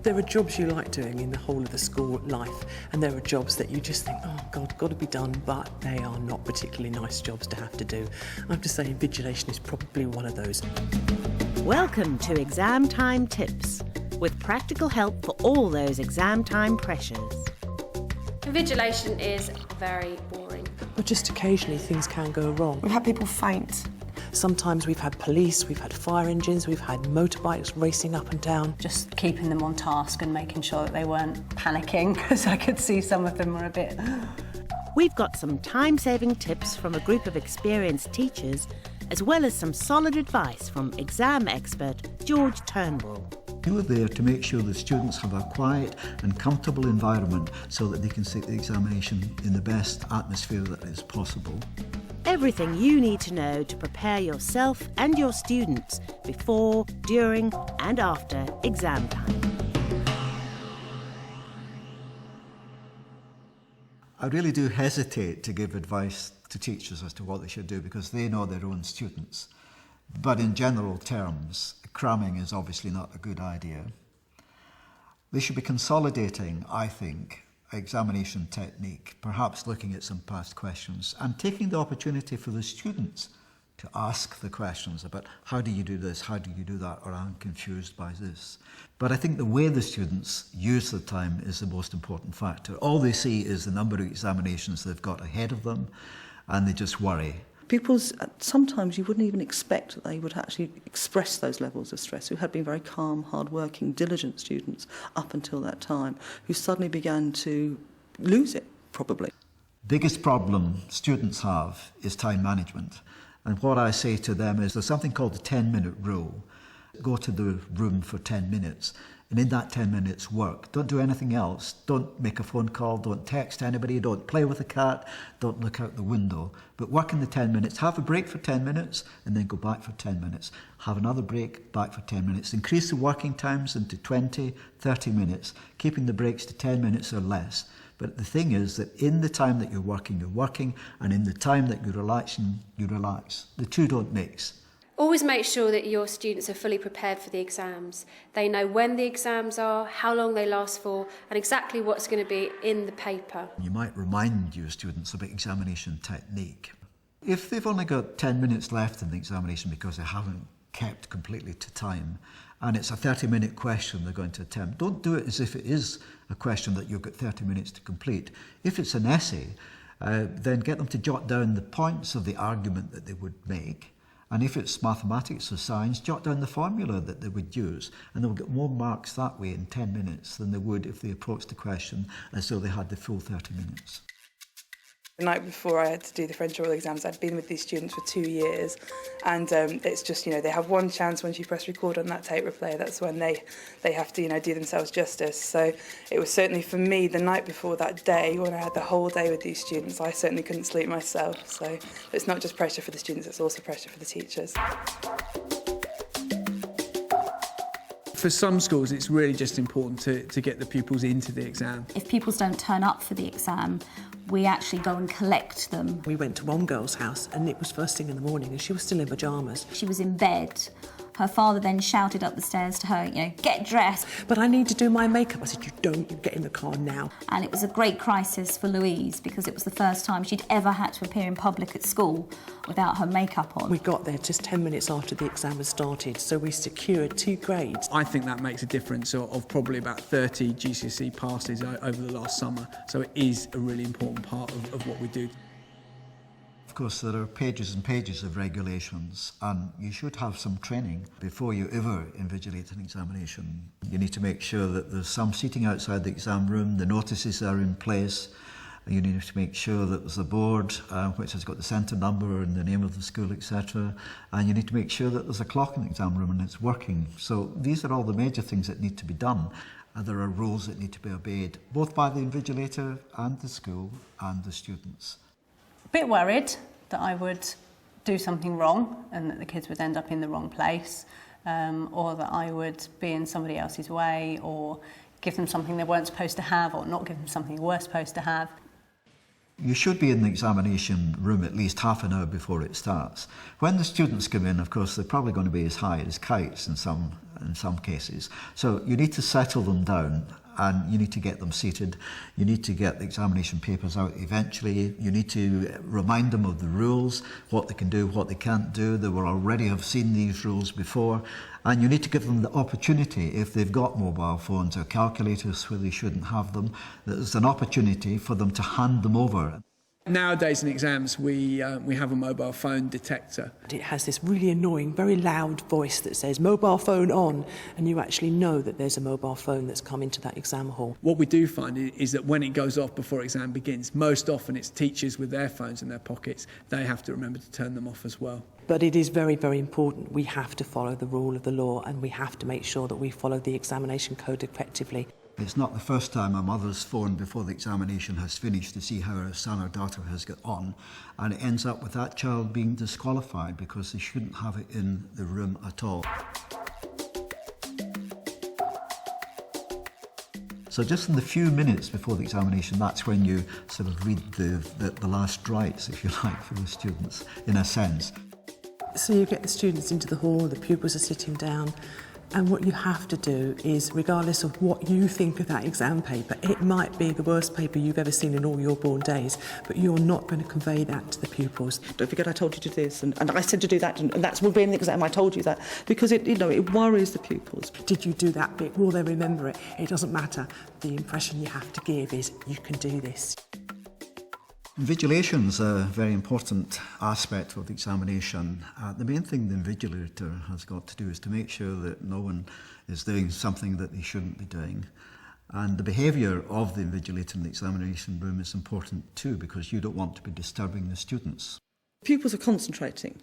There are jobs you like doing in the whole of the school life, and there are jobs that you just think, oh God, got to be done, but they are not particularly nice jobs to have to do. I have to say invigilation is probably one of those. Welcome to Exam Time Tips, with practical help for all those exam time pressures. Invigilation is very boring. But just occasionally things can go wrong. We've had people faint. Sometimes we've had police, we've had fire engines, we've had motorbikes racing up and down. Just keeping them on task and making sure that they weren't panicking, because I could see some of them were a bit... We've got some time-saving tips from a group of experienced teachers, as well as some solid advice from exam expert George Turnbull. You are there to make sure the students have a quiet and comfortable environment so that they can take the examination in the best atmosphere that is possible. Everything you need to know to prepare yourself and your students before, during and after exam time. I really do hesitate to give advice to teachers as to what they should do because they know their own students. But in general terms, cramming is obviously not a good idea. They should be consolidating, I think, examination technique, perhaps looking at some past questions and taking the opportunity for the students to ask the questions about how do you do this, how do you do that, or I'm confused by this. But I think the way the students use the time is the most important factor. All they see is the number of examinations they've got ahead of them and they just worry. Pupils, sometimes you wouldn't even expect that they would actually express those levels of stress, who had been very calm, hard-working, diligent students up until that time, who suddenly began to lose it, probably. Biggest problem students have is time management. And what I say to them is there's something called the 10-minute rule. Go to the room for 10 minutes. And in that 10 minutes, work. Don't do anything else. Don't make a phone call. Don't text anybody. Don't play with a cat. Don't look out the window. But work in the 10 minutes. Have a break for 10 minutes and then go back for 10 minutes. Have another break, back for 10 minutes. Increase the working times into 20, 30 minutes, keeping the breaks to 10 minutes or less. But the thing is that in the time that you're working, and in the time that you're relaxing, you relax. The two don't mix. Always make sure that your students are fully prepared for the exams. They know when the exams are, how long they last for, and exactly what's going to be in the paper. You might remind your students about examination technique. If they've only got 10 minutes left in the examination because they haven't kept completely to time, and it's a 30-minute question they're going to attempt, don't do it as if it is a question that you've got 30 minutes to complete. If it's an essay, then get them to jot down the points of the argument that they would make. And if it's mathematics or science, jot down the formula that they would use. And they'll get more marks that way in 10 minutes than they would if they approached the question as though they had the full 30 minutes. The night before I had to do the French oral exams, I'd been with these students for 2 years, and it's just, they have one chance once you press record on that tape replay. That's when they have to, do themselves justice. So it was certainly for me the night before that day, when I had the whole day with these students, I certainly couldn't sleep myself. So it's not just pressure for the students, it's also pressure for the teachers. For some schools, it's really just important to get the pupils into the exam. If pupils don't turn up for the exam, we actually go and collect them. We went to one girl's house and it was first thing in the morning and she was still in pyjamas. She was in bed. Her father then shouted up the stairs to her, get dressed. But I need to do my makeup. I said, you get in the car now. And it was a great crisis for Louise because it was the first time she'd ever had to appear in public at school without her makeup on. We got there just 10 minutes after the exam had started, so we secured 2 grades. I think that makes a difference of probably about 30 GCSE passes over the last summer. So it is a really important part of what we do. Of course, there are pages and pages of regulations, and you should have some training before you ever invigilate an examination. You need to make sure that there's some seating outside the exam room, the notices are in place. You need to make sure that there's a board which has got the centre number and the name of the school, etc. And you need to make sure that there's a clock in the exam room and it's working. So these are all the major things that need to be done. And there are rules that need to be obeyed, both by the invigilator and the school and the students. Bit worried that I would do something wrong and that the kids would end up in the wrong place, or that I would be in somebody else's way or give them something they weren't supposed to have or not give them something they were supposed to have. You should be in the examination room at least half an hour before it starts. When the students come in, of course, they're probably going to be as high as kites in some in some cases. So you need to settle them down and you need to get them seated. You need to get the examination papers out eventually. You need to remind them of the rules, what they can do, what they can't do. They will already have seen these rules before. And you need to give them the opportunity, if they've got mobile phones or calculators where they shouldn't have them, there's an opportunity for them to hand them over. Nowadays in exams we have a mobile phone detector. It has this really annoying, very loud voice that says mobile phone on, and you actually know that there's a mobile phone that's come into that exam hall. What we do find is that when it goes off before exam begins, most often it's teachers with their phones in their pockets. They have to remember to turn them off as well. But it is very, very important. We have to follow the rule of the law, and we have to make sure that we follow the examination code effectively. It's not the first time a mother's phoned before the examination has finished to see how her son or daughter has got on, and it ends up with that child being disqualified because they shouldn't have it in the room at all. So just in the few minutes before the examination, that's when you sort of read the last rites, if you like, for the students, in a sense. So you get the students into the hall, the pupils are sitting down, and what you have to do is, regardless of what you think of that exam paper, it might be the worst paper you've ever seen in all your born days, but you're not going to convey that to the pupils. Don't forget I told you to do this, and I said to do that, and that's will be in the exam, I told you that, because it worries the pupils. Did you do that bit? Will they remember it? It doesn't matter. The impression you have to give is, you can do this. Invigilation is a very important aspect of the examination. The main thing the invigilator has got to do is to make sure that no one is doing something that they shouldn't be doing. And the behaviour of the invigilator in the examination room is important too, because you don't want to be disturbing the students. Pupils are concentrating,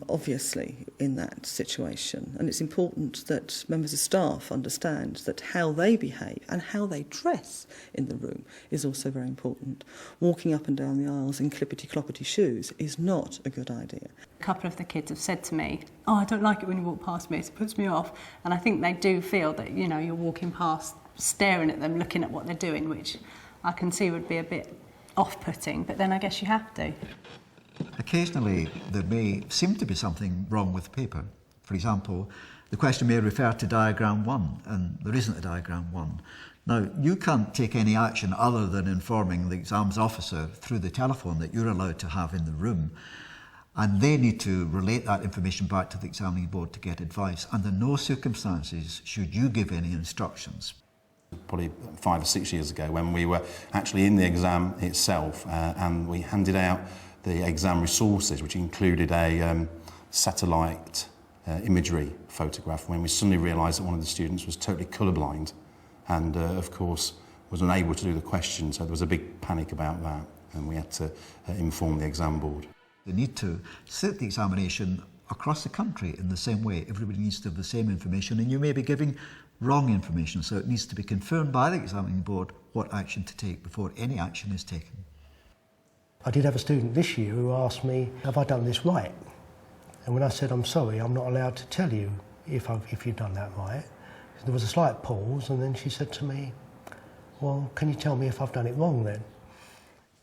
obviously, in that situation, and it's important that members of staff understand that how they behave and how they dress in the room is also very important. Walking up and down the aisles in clippity-cloppity shoes is not a good idea. A couple of the kids have said to me, "Oh, I don't like it when you walk past me, it puts me off." And I think they do feel that, you know, you're walking past, staring at them, looking at what they're doing, which I can see would be a bit off-putting, but then I guess you have to. Occasionally, there may seem to be something wrong with the paper. For example, the question may refer to diagram 1, and there isn't a diagram 1. Now, you can't take any action other than informing the exams officer through the telephone that you're allowed to have in the room, and they need to relate that information back to the examining board to get advice. Under no circumstances should you give any instructions. Probably 5 or 6 years ago, when we were actually in the exam itself, and we handed out the exam resources, which included a satellite imagery photograph, when we suddenly realised that one of the students was totally colourblind and, of course, was unable to do the question. So there was a big panic about that, and we had to inform the exam board. They need to sit the examination across the country in the same way. Everybody needs to have the same information, and you may be giving wrong information, so it needs to be confirmed by the examining board what action to take before any action is taken. I did have a student this year who asked me, have I done this right? And when I said, I'm sorry, I'm not allowed to tell you if you've done that right. There was a slight pause, and then she said to me, well, can you tell me if I've done it wrong then?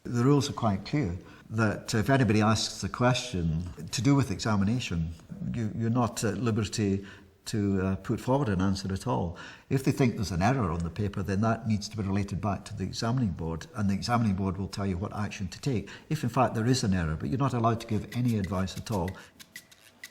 The rules are quite clear that if anybody asks a question to do with examination, you're not at liberty to put forward an answer at all. If they think there's an error on the paper, then that needs to be related back to the examining board, and the examining board will tell you what action to take, if in fact there is an error, but you're not allowed to give any advice at all.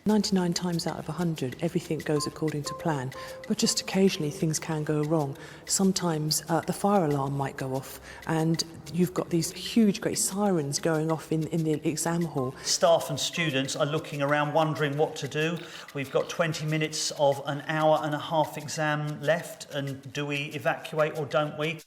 99 times out of 100, everything goes according to plan, but just occasionally things can go wrong. Sometimes the fire alarm might go off, and you've got these huge, great sirens going off in the exam hall. Staff and students are looking around, wondering what to do. We've got 20 minutes of an hour and a half exam left, and do we evacuate or don't we?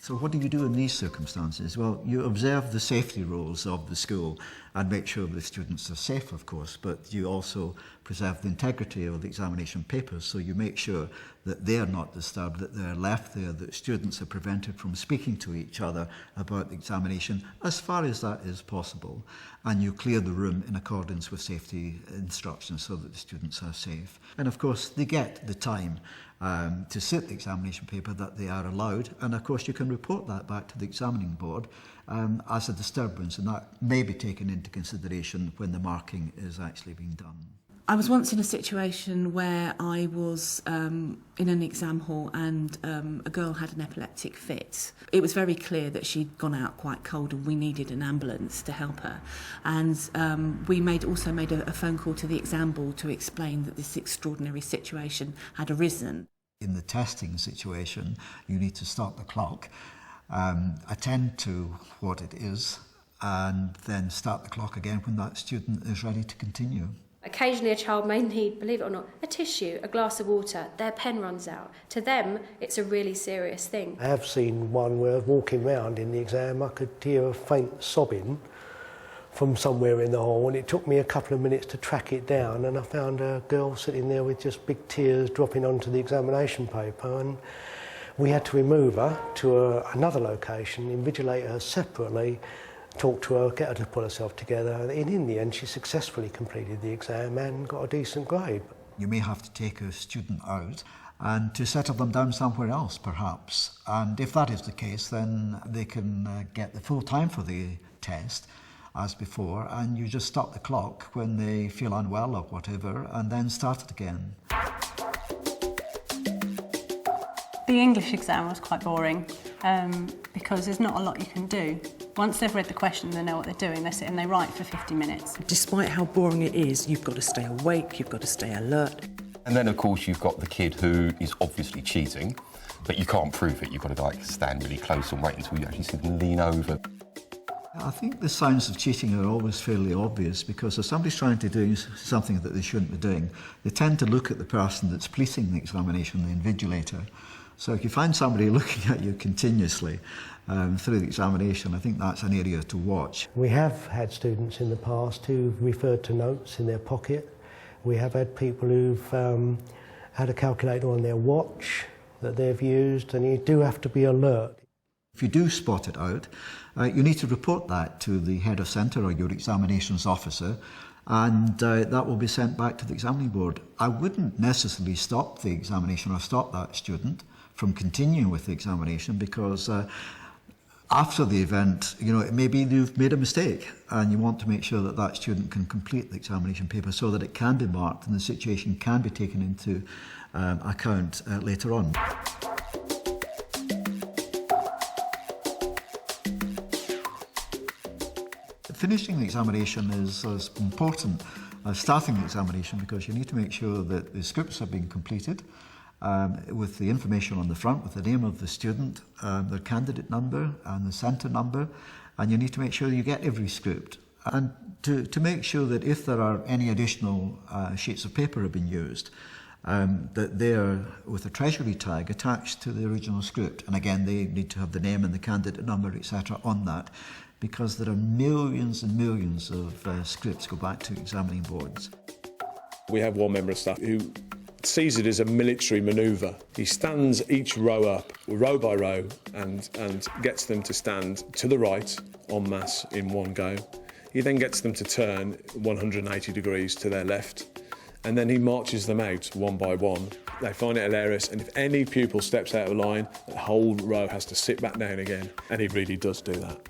So what do you do in these circumstances? Well, you observe the safety rules of the school and make sure the students are safe, of course, but you also preserve the integrity of the examination papers, so you make sure that they are not disturbed, that they're left there, that students are prevented from speaking to each other about the examination as far as that is possible, and you clear the room in accordance with safety instructions so that the students are safe. And of course, they get the time to sit the examination paper that they are allowed, and of course you can report that back to the examining board as a disturbance, and that may be taken into consideration when the marking is actually being done. I was once in a situation where I was in an exam hall and a girl had an epileptic fit. It was very clear that she'd gone out quite cold and we needed an ambulance to help her. And we also made a phone call to the exam board to explain that this extraordinary situation had arisen. In the testing situation, you need to stop the clock, attend to what it is, and then start the clock again when that student is ready to continue. Occasionally a child may need, believe it or not, a tissue, a glass of water, their pen runs out. To them, it's a really serious thing. I have seen one where walking round in the exam, I could hear a faint sobbing from somewhere in the hall, and it took me a couple of minutes to track it down, and I found a girl sitting there with just big tears dropping onto the examination paper, and we had to remove her to another location, invigilate her separately, talk to her, get her to pull herself together, and in the end she successfully completed the exam and got a decent grade. You may have to take a student out and to settle them down somewhere else perhaps, and if that is the case then they can get the full time for the test as before, and you just stop the clock when they feel unwell or whatever and then start it again. The English exam was quite boring because there's not a lot you can do. Once they've read the question, they know what they're doing, they sit and they write for 50 minutes. Despite how boring it is, you've got to stay awake, you've got to stay alert. And then, of course, you've got the kid who is obviously cheating, but you can't prove it. You've got to stand really close and wait until you actually see them lean over. I think the signs of cheating are always fairly obvious, because if somebody's trying to do something that they shouldn't be doing, they tend to look at the person that's policing the examination, the invigilator. So if you find somebody looking at you continuously through the examination, I think that's an area to watch. We have had students in the past who've referred to notes in their pocket. We have had people who've had a calculator on their watch that they've used, and you do have to be alert. If you do spot it out, you need to report that to the head of centre or your examinations officer, and that will be sent back to the examining board. I wouldn't necessarily stop the examination or stop that student from continuing with the examination, because after the event, it may be you've made a mistake and you want to make sure that that student can complete the examination paper so that it can be marked and the situation can be taken into account later on. Finishing the examination is as important as starting the examination, because you need to make sure that the scripts have been completed with the information on the front, with the name of the student, their candidate number and the centre number, and you need to make sure you get every script. And to make sure that if there are any additional sheets of paper have been used, that they are with a treasury tag attached to the original script. And again, they need to have the name and the candidate number, etc. on that, because there are millions and millions of scripts go back to examining boards. We have one member of staff who sees it as a military manoeuvre. He stands each row up, row by row, and gets them to stand to the right en masse in one go. He then gets them to turn 180 degrees to their left, and then he marches them out one by one. They find it hilarious, and if any pupil steps out of line, the whole row has to sit back down again, and he really does do that.